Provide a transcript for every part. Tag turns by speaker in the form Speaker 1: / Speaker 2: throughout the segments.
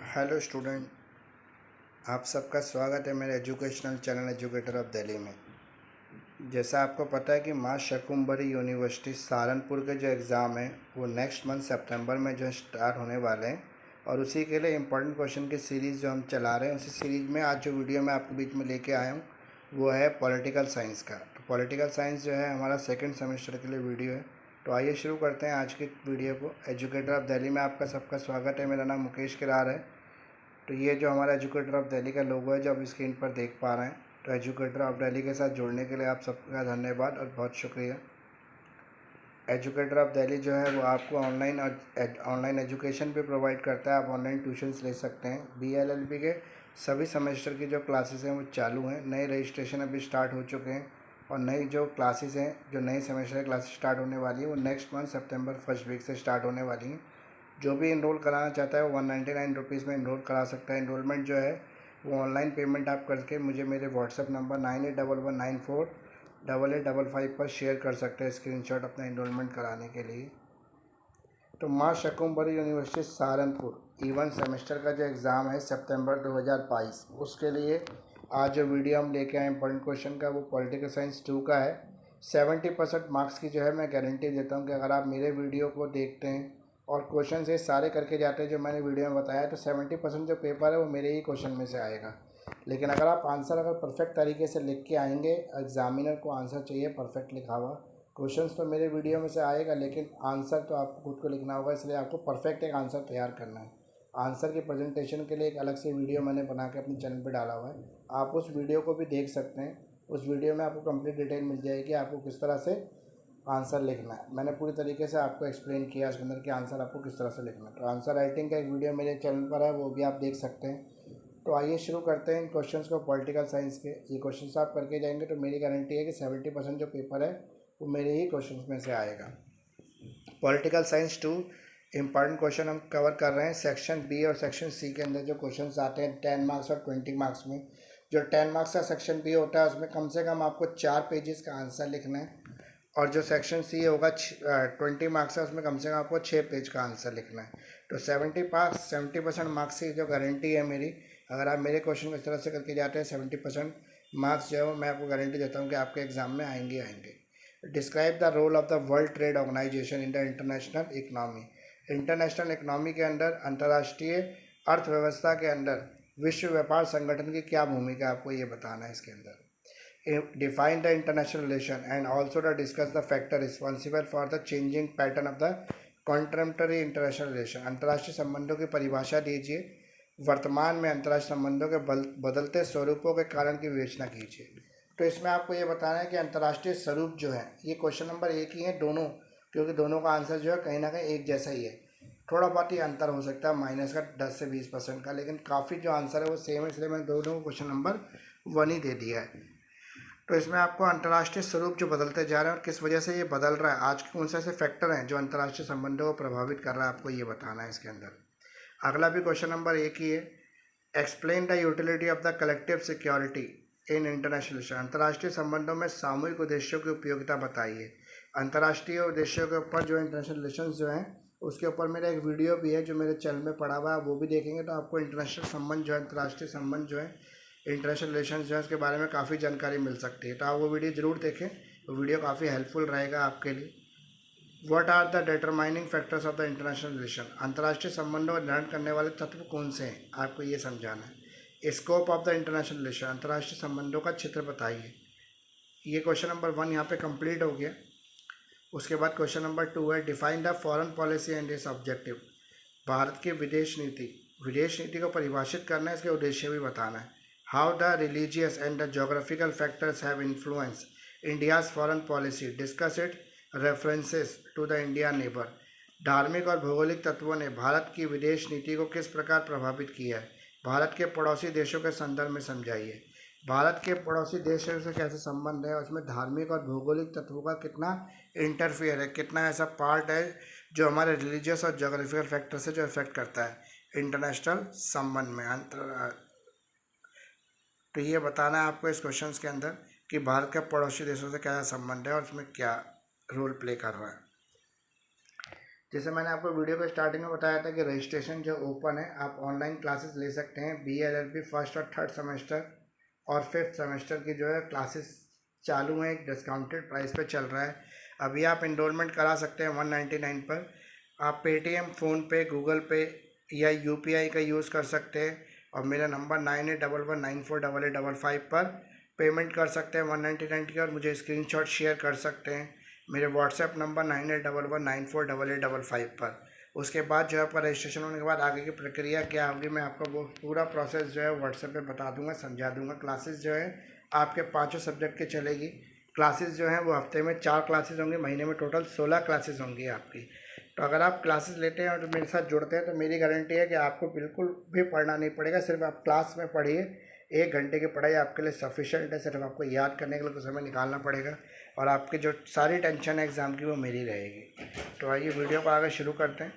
Speaker 1: Hello student, आप सबका स्वागत है मेरे educational channel educator of Delhi में। जैसा आपको पता है कि माँ शकुम्भरी यूनिवर्सिटी सहारनपुर के जो एग्ज़ाम है वो नेक्स्ट मंथ सितंबर में जो स्टार्ट होने वाले हैं, और उसी के लिए इम्पोर्टेंट क्वेश्चन की सीरीज़ जो हम चला रहे हैं, उसी सीरीज़ में आज जो वीडियो मैं आपके बीच में लेके आया हूँ वो है पॉलिटिकल साइंस का। तो पॉलिटिकल साइंस जो है हमारा सेकेंड सेमेस्टर के लिए वीडियो है। तो आइए शुरू करते हैं आज की वीडियो को। एजुकेटर ऑफ दिल्ली में आपका सबका स्वागत है। मेरा नाम मुकेश किरार है। तो ये जो हमारा एजुकेटर ऑफ दिल्ली का लोगो है जो आप स्क्रीन पर देख पा रहे हैं, तो एजुकेटर ऑफ दिल्ली के साथ जुड़ने के लिए आप सबका धन्यवाद और बहुत शुक्रिया। एजुकेटर ऑफ दिल्ली जो है वो आपको ऑनलाइन एजुकेशन भी प्रोवाइड करता है। आप ऑनलाइन ट्यूशन्स ले सकते हैं। BLLB के सभी सेमेस्टर की जो क्लासेस हैं वो चालू हैं। नए रजिस्ट्रेशन अभी स्टार्ट हो चुके हैं, और नई जो क्लासेस हैं, जो नई सेमेस्टर की क्लासेस स्टार्ट होने वाली है वो नेक्स्ट मंथ सितंबर फर्स्ट वीक से स्टार्ट होने वाली हैं। जो भी इनरोल कराना चाहता है वो 199 रुपीज़ में इनरोल करा सकता है। इनरोलमेंट जो है वो ऑनलाइन पेमेंट आप करके मुझे मेरे व्हाट्सएप नंबर 9811948855 पर शेयर कर सकते हैं स्क्रीनशॉट अपना इनरोलमेंट कराने के लिए। तो माँ शकुम्भरी यूनिवर्सिटी सहारनपुर इवन सेमेस्टर का जो एग्ज़ाम है सितंबर 2022, उसके लिए आज जो वीडियो हम लेके आए इंपॉर्टेंट क्वेश्चन का वो पॉलिटिकल साइंस 2 का है। 70% मार्क्स की जो है मैं गारंटी देता हूँ कि अगर आप मेरे वीडियो को देखते हैं और क्वेश्चन ये सारे करके जाते हैं जो मैंने वीडियो में बताया, तो 70% जो पेपर है वो मेरे ही क्वेश्चन में से आएगा। लेकिन अगर आप आंसर परफेक्ट तरीके से लिख के आएंगे, एग्जामिनर को आंसर चाहिए परफेक्ट लिखा हुआ। क्वेश्चंस तो मेरे वीडियो में से आएगा, लेकिन आंसर तो आपको खुद को लिखना होगा, इसलिए आपको परफेक्ट एक आंसर तैयार करना है। आंसर की प्रेजेंटेशन के लिए एक अलग से वीडियो मैंने बना के अपने चैनल पर डाला हुआ है, आप उस वीडियो को भी देख सकते हैं। उस वीडियो में आपको कंप्लीट डिटेल मिल जाएगी, आपको किस तरह से आंसर लिखना है। मैंने पूरी तरीके से आपको एक्सप्लेन किया इसके अंदर कि आंसर आपको किस तरह से लिखना है। तो आंसर राइटिंग का एक वीडियो मेरे चैनल पर है, वो भी आप देख सकते हैं। तो आइए शुरू करते हैं इन क्वेश्चंस को पॉलिटिकल साइंस के। ये क्वेश्चंस आप करके जाएंगे तो मेरी गारंटी है कि 70% जो पेपर है वो मेरे ही क्वेश्चंस में से आएगा। पॉलिटिकल साइंस 2 इम्पॉर्टेंट क्वेश्चन हम कवर कर रहे हैं। सेक्शन बी और सेक्शन सी के अंदर जो क्वेश्चंस आते हैं 10 मार्क्स और 20 मार्क्स में, जो 10 मार्क्स का सेक्शन बी होता है उसमें कम से कम आपको 4 पेजेस का आंसर लिखना है, और जो सेक्शन सी होगा 20 मार्क्स है उसमें कम से कम आपको 6 पेज का आंसर लिखना है। तो 70% मार्क्स की जो गारंटी है मेरी, अगर आप मेरे क्वेश्चन को इस तरह से करके जाते हैं 70% मार्क्स जो है मैं आपको गारंटी देता हूँ कि आपके एग्जाम में आएंगे आएंगे। Describe the role of the World Trade Organization in the international economy. International economy के अंदर, अंतर्राष्ट्रीय अर्थव्यवस्था के अंदर विश्व व्यापार संगठन की क्या भूमिका है, आपको ये बताना है इसके अंदर। Define the international relation and also to discuss the factor responsible for the changing pattern of the contemporary international relation। अंतर्राष्ट्रीय संबंधों की परिभाषा दीजिए, वर्तमान में अंतर्राष्ट्रीय संबंधों के बदलते स्वरूपों के कारण की विवेचना कीजिए। तो इसमें आपको ये बताना है कि अंतर्राष्ट्रीय स्वरूप जो है, ये क्वेश्चन नंबर एक ही है दोनों, क्योंकि दोनों का आंसर जो है कहीं ना कहीं एक जैसा ही है। थोड़ा बहुत ही अंतर हो सकता है माइनस का 10 से 20% का, लेकिन काफ़ी जो आंसर है वो सेम है, इसलिए मैंने दोनों को क्वेश्चन नंबर 1 ही दे दिया है। तो इसमें आपको अंतर्राष्ट्रीय स्वरूप जो बदलते जा रहे हैं और किस वजह से ये बदल रहा है, आज के कौन से ऐसे फैक्टर हैं जो अंतर्राष्ट्रीय संबंधों को प्रभावित कर रहा है, आपको ये बताना है इसके अंदर। अगला भी क्वेश्चन नंबर एक ही है। Explain the utility of the collective security in international relation. अंतर्राष्ट्रीय संबंधों में सामूहिक उद्देश्यों की उपयोगिता बताइए। अंतर्राष्ट्रीय उद्देश्यों के ऊपर जो इंटरनेशनल रिलेशन जो हैं उसके ऊपर मेरा एक वीडियो भी है जो मेरे चैनल में पड़ा हुआ है, वो भी देखेंगे तो आपको इंटरनेशनल संबंध जो है, अंतर्राष्ट्रीय संबंध जो है, इंटरनेशनल रिलेशन जो है उसके बारे में काफ़ी जानकारी मिल सकती है। तो आप वो वीडियो ज़रूर देखें, वो वीडियो काफ़ी हेल्पफुल रहेगा आपके लिए। What are the determining factors of the international relation. अंतर्राष्ट्रीय संबंधों को निर्धारित करने वाले तत्व कौन से हैं, आपको ये समझाना है। Scope of the international relation, अंतर्राष्ट्रीय संबंधों का क्षेत्र बताइए। ये क्वेश्चन नंबर 1 यहाँ पे कंप्लीट हो गया। उसके बाद क्वेश्चन नंबर 2 है define the foreign policy and it's objective. Bharat की विदेश नीति को परिभाषित करना है, इसके उद्देश्य भी बताना है। How the religious and the geographical factors have influence India's foreign policy, discuss it, references to the India neighbour. धार्मिक और भौगोलिक तत्वों ने भारत की विदेश नीति को किस प्रकार प्रभावित किया है, भारत के पड़ोसी देशों के संदर्भ में समझाइए। भारत के पड़ोसी देशों से कैसे संबंध है, उसमें धार्मिक और भौगोलिक तत्वों का कितना इंटरफेयर है, कितना ऐसा पार्ट है जो हमारे रिलीजियस और जोग्राफिकल फैक्टर से जो इफेक्ट करता है इंटरनेशनल संबंध में। तो ये बताना है आपको इस क्वेश्चन के अंदर कि भारत का पड़ोसी देशों से क्या संबंध है और उसमें क्या रोल प्ले कर रहा है। जैसे मैंने आपको वीडियो के स्टार्टिंग में बताया था कि रजिस्ट्रेशन जो ओपन है, आप ऑनलाइन क्लासेस ले सकते हैं। BA-LLB फर्स्ट और थर्ड सेमेस्टर और फिफ्थ सेमेस्टर की जो है क्लासेस चालू हैं, एक डिस्काउंटेड प्राइस पे चल रहा है। अभी आप इनरोलमेंट करा सकते हैं 199 पर। आप पेटीएम, फ़ोनपे, गूगल पे या UPI का यूज़ कर सकते हैं और मेरा नंबर 9811948855 पर पेमेंट कर सकते हैं 199 की, और मुझे स्क्रीनशॉट शेयर कर सकते हैं मेरे व्हाट्सएप नंबर 9811948855 पर। उसके बाद जो है आपका रजिस्ट्रेशन होने के बाद आगे की प्रक्रिया क्या होगी, मैं आपको वो पूरा प्रोसेस जो है व्हाट्सएप पे बता दूंगा, समझा दूंगा। क्लासेस जो है आपके पाँचों सब्जेक्ट की चलेगी। क्लासेस जो हैं वो हफ्ते में 4 क्लासेस होंगी, महीने में टोटल 16 क्लासेस होंगी आपकी। तो अगर आप क्लासेस लेते हैं और जो मेरे साथ जुड़ते हैं तो मेरी गारंटी है कि आपको बिल्कुल भी पढ़ना नहीं पड़ेगा, सिर्फ आप क्लास में पढ़िए। 1 घंटे की पढ़ाई आपके लिए सफिशेंट है, सिर्फ आपको याद करने के लिए कुछ समय निकालना पड़ेगा और आपकी जो सारी टेंशन है एग्ज़ाम की वो मेरी रहेगी। तो आइए वीडियो को आगे शुरू करते हैं।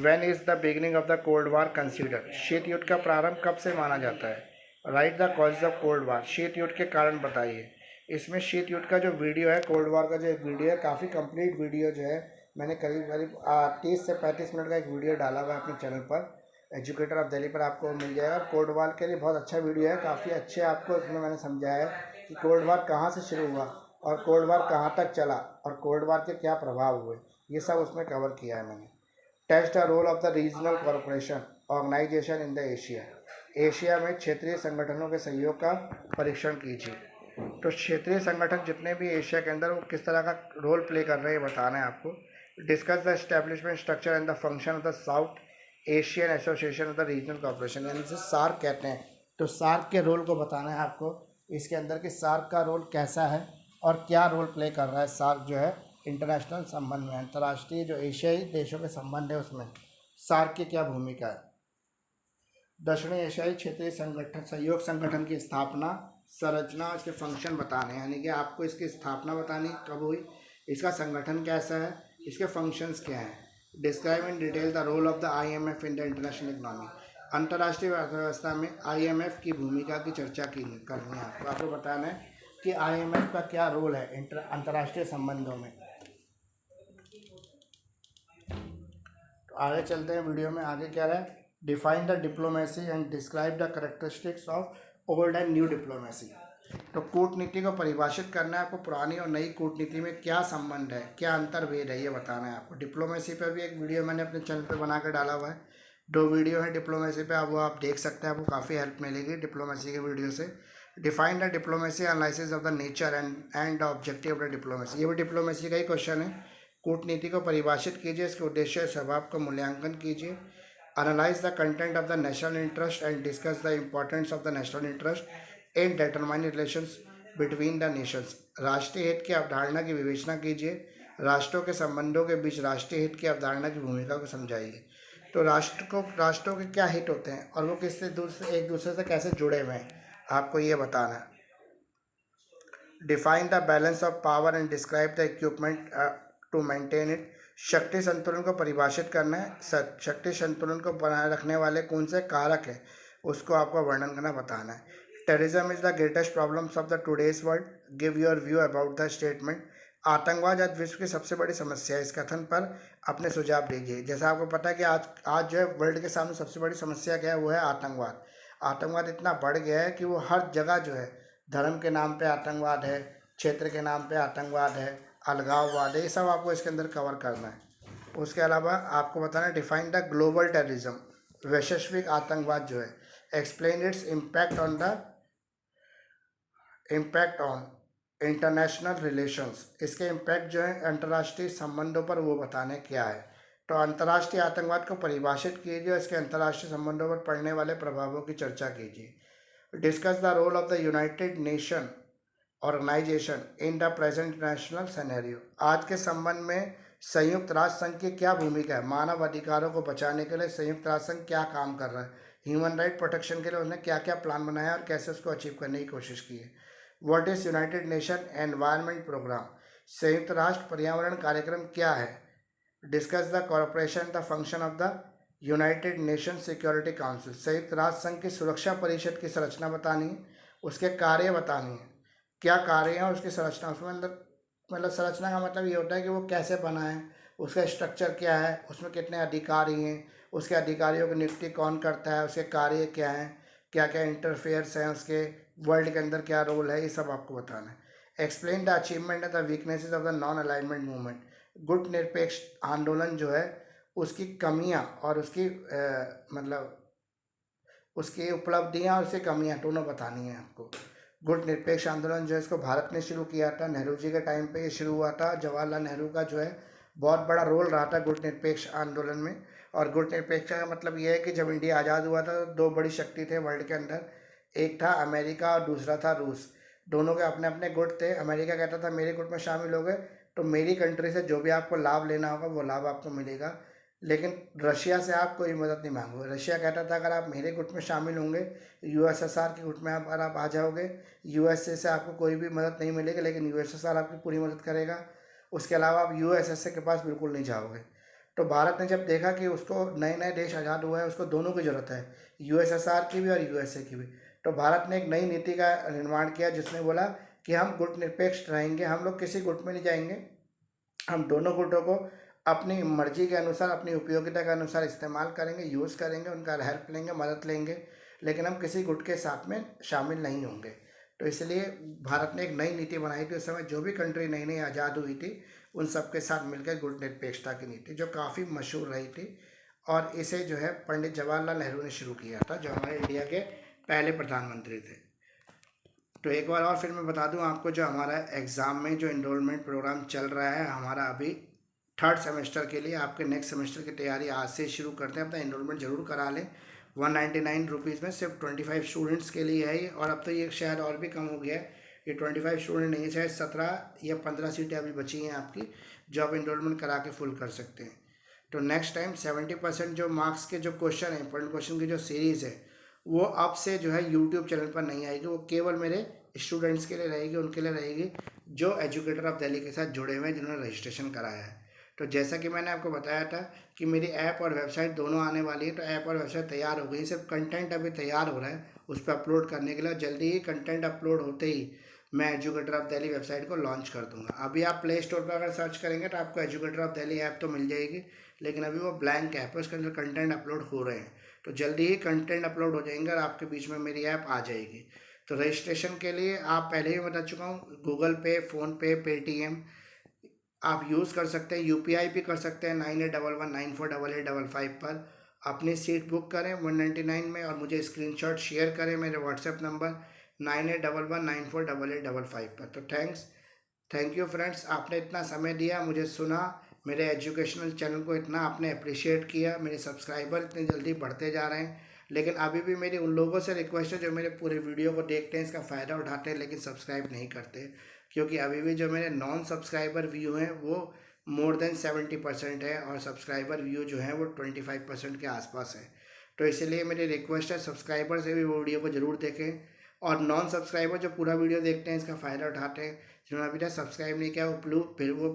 Speaker 1: When is the beginning of the cold war consider? शीत युद्ध का प्रारंभ कब से माना जाता है? Right the causes of cold war. शीत युद्ध के कारण बताइए। इसमें शीत युद्ध का जो वीडियो है, कोल्ड वार का जो एक वीडियो है, काफ़ी कंप्लीट वीडियो जो है मैंने करीब करीब 30 से 35 मिनट का एक वीडियो डाला हुआ है अपने चैनल पर, एजुकेटर ऑफ दिल्ली पर, आपको मिल जाएगा। कोल्ड वार के लिए बहुत अच्छा वीडियो है, काफ़ी अच्छे आपको इसमें मैंने समझाया है कि कोल्ड वार कहाँ से शुरू हुआ और कोल्ड वार कहाँ तक चला और कोल्ड वार के क्या प्रभाव हुए, ये सब उसमें कवर किया है मैंने। Test the role of the regional corporation organization in the Asia. Asia में क्षेत्रीय संगठनों के सहयोग का परीक्षण कीजिए। तो क्षेत्रीय संगठन जितने भी एशिया के अंदर वो किस तरह का रोल प्ले कर रहे हैं बताना है आपको। Discuss the establishment structure and the function of the south Asian association of the regional corporation, यानी जिसे सार्क कहते हैं। तो सार्क के रोल को बताना है आपको, इसके अंदर कि सार्क का रोल कैसा है और क्या रोल प्ले कर रहा है सार्क जो है इंटरनेशनल संबंध में, अंतर्राष्ट्रीय जो एशियाई देशों के संबंध है उसमें सार्क की क्या भूमिका है। दक्षिणी एशियाई क्षेत्रीय संगठन सहयोग संगठन की स्थापना, संरचना और इसके फंक्शन बताने हैं, यानी कि आपको इसकी स्थापना बतानी कब हुई, इसका संगठन कैसा है, इसके फंक्शंस क्या हैं। Describe in detail the role of the IMF in the international economy. अंतर्राष्ट्रीय अर्थव्यवस्था में IMF की भूमिका की चर्चा की करनी है आपको बताना है कि IMF का क्या रोल है अंतर्राष्ट्रीय संबंधों में। तो आगे चलते हैं वीडियो में, आगे क्या रहा है। Define the diplomacy and describe the characteristics of old and new diplomacy. तो कूटनीति को परिभाषित करना है आपको, पुरानी और नई कूटनीति में क्या संबंध है, क्या अंतर्भेद है, ये बताना है आपको। डिप्लोमेसी पर भी एक वीडियो मैंने अपने चैनल पर बना कर डाला हुआ है, 2 वीडियो है डिप्लोमेसी पे, आप वो आप देख सकते हैं, आपको काफ़ी हेल्प मिलेगी डिप्लोमेसी के वीडियो से। Define the diplomacy, analysis of the nature and the objective of the diplomacy, ये भी डिप्लोमेसी का ही क्वेश्चन है। कूटनीति को परिभाषित कीजिए, इसके उद्देश्य और स्वभाव का मूल्यांकन कीजिए। Analyse the content of the national interest and discuss the importance of the national interest in determining relations between the Nations. राष्ट्रीय हित की अवधारणा की विवेचना कीजिए। राष्ट्रों के संबंधों के बीच राष्ट्रीय हित की अवधारणा की भूमिका को समझाइए। तो राष्ट्रों के क्या हित होते हैं और वो किससे एक दूसरे से कैसे जुड़े हुए हैं, आपको ये बताना है। Define the balance of power and describe the equipment to maintain it. शक्ति संतुलन को परिभाषित करना है। शक्ति संतुलन को बनाए रखने वाले कौन से कारक हैं उसको आपको वर्णन करना बताना है। Terrorism is the greatest problems of the today's world, give your view about the statement. आतंकवाद आज विश्व की सबसे बड़ी समस्या है, इस कथन पर अपने सुझाव दीजिए। जैसा आपको पता है कि आज जो है वर्ल्ड के सामने सबसे बड़ी समस्या क्या है, वो है आतंकवाद। आतंकवाद इतना बढ़ गया है कि वो हर जगह जो है, धर्म के नाम पे आतंकवाद है, क्षेत्र के नाम पे आतंकवाद है, अलगाववाद है, ये सब आपको इसके अंदर कवर करना है। उसके अलावा आपको बताना है डिफाइन द ग्लोबल टेररिज्म, वैश्विक आतंकवाद जो है, explain its impact on international relations, इसके इम्पैक्ट जो है अंतर्राष्ट्रीय संबंधों पर वो बताने क्या है। तो अंतर्राष्ट्रीय आतंकवाद को परिभाषित कीजिए और इसके अंतर्राष्ट्रीय संबंधों पर पड़ने वाले प्रभावों की चर्चा कीजिए। Discuss the role of the United Nation Organization in the present international scenario. आज के संबंध में संयुक्त राष्ट्र संघ की क्या भूमिका है, मानव अधिकारों को बचाने के लिए संयुक्त राष्ट्र संघ क्या काम कर रहा है, ह्यूमन राइट प्रोटेक्शन के लिए उसने क्या क्या प्लान बनाया और कैसे उसको अचीव करने की कोशिश की है। What is United Nation Environment Programme, संयुक्त राष्ट्र पर्यावरण कार्यक्रम क्या है। Discuss the corporation the function of the United Nation Security Council, संयुक्त राष्ट्र संघ की सुरक्षा परिषद की संरचना बतानी है, उसके कार्य बतानी है, क्या कार्य हैं उसकी संरचना, उसमें अंदर मतलब संरचना का मतलब ये होता है कि वो कैसे बना है, उसका स्ट्रक्चर क्या है, उसमें कितने अधिकारी हैं, उसके अधिकारियों की नियुक्ति कौन करता है, उसके कार्य क्या हैं, क्या क्या इंटरफेयर्स हैं उसके, वर्ल्ड के अंदर क्या रोल है, ये सब आपको बताना है। Explain the achievement and the weaknesses of the non alignment movement. गुट निरपेक्ष आंदोलन जो है उसकी कमियां और उसकी मतलब उसकी उपलब्धियां और उसकी कमियां दोनों बतानी है आपको। गुट निरपेक्ष आंदोलन जो है इसको भारत ने शुरू किया था, नेहरू जी के टाइम पे ये शुरू हुआ था। जवाहरलाल नेहरू का जो है बहुत बड़ा रोल रहा था गुट निरपेक्ष आंदोलन में। और गुट निरपेक्ष का मतलब ये है कि जब इंडिया आज़ाद हुआ था तो दो बड़ी शक्ति थे वर्ल्ड के अंदर, एक था अमेरिका और दूसरा था रूस। दोनों के अपने अपने गुट थे। अमेरिका कहता था मेरे गुट में शामिल हो गए तो मेरी कंट्री से जो भी आपको लाभ लेना होगा वो लाभ आपको मिलेगा, लेकिन रशिया से आप कोई मदद नहीं मांगोगे। रशिया कहता था अगर आप मेरे गुट में शामिल होंगे, यूएसएसआर के गुट में अगर आप आ जाओगे, यूएसए से आपको कोई भी मदद नहीं मिलेगी, लेकिन यूएसएसआर आपकी पूरी मदद करेगा। उसके अलावा आप यूएसएसए के पास बिल्कुल नहीं जाओगे। तो भारत ने जब देखा कि उसको नए नए देश आज़ाद हुए हैं, उसको दोनों की ज़रूरत है, यूएसएसआर की भी और यूएसए की भी। तो भारत ने एक नई नीति का निर्माण किया जिसने बोला कि हम गुट निरपेक्ष रहेंगे, हम लोग किसी गुट में नहीं जाएंगे, हम दोनों गुटों को अपनी मर्जी के अनुसार, अपनी उपयोगिता के अनुसार इस्तेमाल करेंगे, यूज़ करेंगे, उनका हेल्प लेंगे, मदद लेंगे, लेकिन हम किसी गुट के साथ में शामिल नहीं होंगे। तो इसलिए भारत ने एक नई नीति बनाई थी। उस समय जो भी कंट्री नई नई आज़ाद हुई थी उन सबके साथ मिलकर गुट निरपेक्षता की नीति, जो काफ़ी मशहूर रही थी। और इसे जो है पंडित जवाहरलाल नेहरू ने शुरू किया था, जो हमारे इंडिया के पहले प्रधानमंत्री थे। तो एक बार और फिर मैं बता दूं आपको, जो हमारा एग्ज़ाम में जो इनरोलमेंट प्रोग्राम चल रहा है हमारा अभी थर्ड सेमेस्टर के लिए, आपके नेक्स्ट सेमेस्टर की तैयारी आज से शुरू करते हैं। अपना इनरोलमेंट ज़रूर करा लें। 199 रुपीज़ में सिर्फ 25 स्टूडेंट्स के लिए है ये, और अब तो ये शायद और भी कम हो गया है। ये 25 स्टूडेंट नहीं है, शायद 17 या 15 सीटें अभी बची हैं आपकी, जो आप इनरोलमेंट करा के फुल कर सकते हैं। तो नेक्स्ट टाइम 70% जो मार्क्स के जो क्वेश्चन हैं, इंपॉर्टेंट क्वेश्चन की जो सीरीज़ है, वो अब से जो है यूट्यूब चैनल पर नहीं आएगी। वो केवल मेरे स्टूडेंट्स के लिए रहेगी, उनके लिए रहेगी जो एजुकेटर ऑफ दिल्ली के साथ जुड़े हुए हैं, जिन्होंने रजिस्ट्रेशन कराया है। तो जैसा कि मैंने आपको बताया था कि मेरी ऐप और वेबसाइट दोनों आने वाली है। तो ऐप और वेबसाइट तैयार हो गई, सिर्फ कंटेंट अभी तैयार हो रहा है उस पर अपलोड करने के लिए। जल्दी ही कंटेंट अपलोड होते ही मैं एजुकेटर ऑफ दिल्ली वेबसाइट को लॉन्च कर दूंगा। अभी आप प्ले स्टोर पर अगर सर्च करेंगे तो आपको एजुकेटर ऑफ दिल्ली ऐप तो मिल जाएगी, लेकिन अभी वो ब्लैंक ऐप है, उसके अंदर कंटेंट अपलोड हो रहे हैं। तो जल्दी ही कंटेंट अपलोड हो जाएंगे और आपके बीच में मेरी ऐप आ जाएगी। तो रजिस्ट्रेशन के लिए आप पहले ही बता चुका हूँ, गूगल पे, फ़ोनपे, पेटीएम आप यूज़ कर सकते हैं, यूपीआई भी कर सकते हैं 9811948855 पर। अपनी सीट बुक करें 199 में और मुझे स्क्रीनशॉट शेयर करें मेरे व्हाट्सएप नंबर 9811948855 पर। तो थैंक यू फ्रेंड्स, आपने इतना समय दिया, मुझे सुना, मेरे एजुकेशनल चैनल को इतना आपने अप्रिशिएट किया। मेरे सब्सक्राइबर इतने जल्दी बढ़ते जा रहे हैं, लेकिन अभी भी मेरी उन लोगों से रिक्वेस्ट है जो मेरे पूरे वीडियो को देखते हैं, इसका फ़ायदा उठाते हैं, लेकिन सब्सक्राइब नहीं करते। क्योंकि अभी भी जो मेरे नॉन सब्सक्राइबर व्यू हैं वो मोर देन 70% है, और सब्सक्राइबर व्यू जो है वो 25% के आसपास है। तो इसीलिए मेरी रिक्वेस्ट है, सब्सक्राइबर से भी वो वीडियो को ज़रूर देखें, और नॉन सब्सक्राइबर जो पूरा वीडियो देखते हैं इसका फ़ायदा उठाते हैं, जिन्होंने अभी तक सब्सक्राइब नहीं किया वो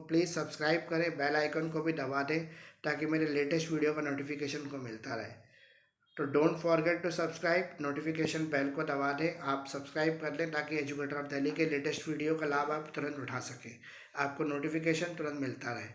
Speaker 1: प्लीज़ सब्सक्राइब करें, बेल आइकन को भी दबा दें ताकि मेरे लेटेस्ट वीडियो का नोटिफिकेशन को मिलता रहे। तो don't forget to subscribe, notification bell को दबा दें, आप सब्सक्राइब कर लें ताकि एजुकेटर ऑफ दिल्ली के लेटेस्ट वीडियो का लाभ आप तुरंत उठा सकें, आपको नोटिफिकेशन तुरंत मिलता रहे।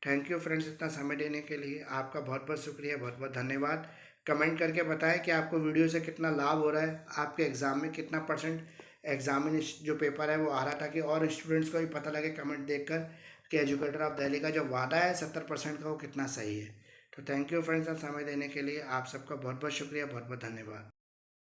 Speaker 1: थैंक यू फ्रेंड्स, इतना समय देने के लिए आपका बहुत बहुत शुक्रिया, बहुत बहुत धन्यवाद। कमेंट करके बताएं कि आपको वीडियो से कितना लाभ हो रहा है, आपके एग्ज़ाम में कितना परसेंट एग्जामिनेशन जो पेपर है वो आ रहा है, ताकि और स्टूडेंट्स को भी पता लगे कमेंट देखकर कि एजुकेटर ऑफ दिल्ली का जो वादा है 70% का वो कितना सही है। तो थैंक यू फ्रेंड्स, आप समय देने के लिए आप सबका बहुत बहुत शुक्रिया, बहुत बहुत धन्यवाद।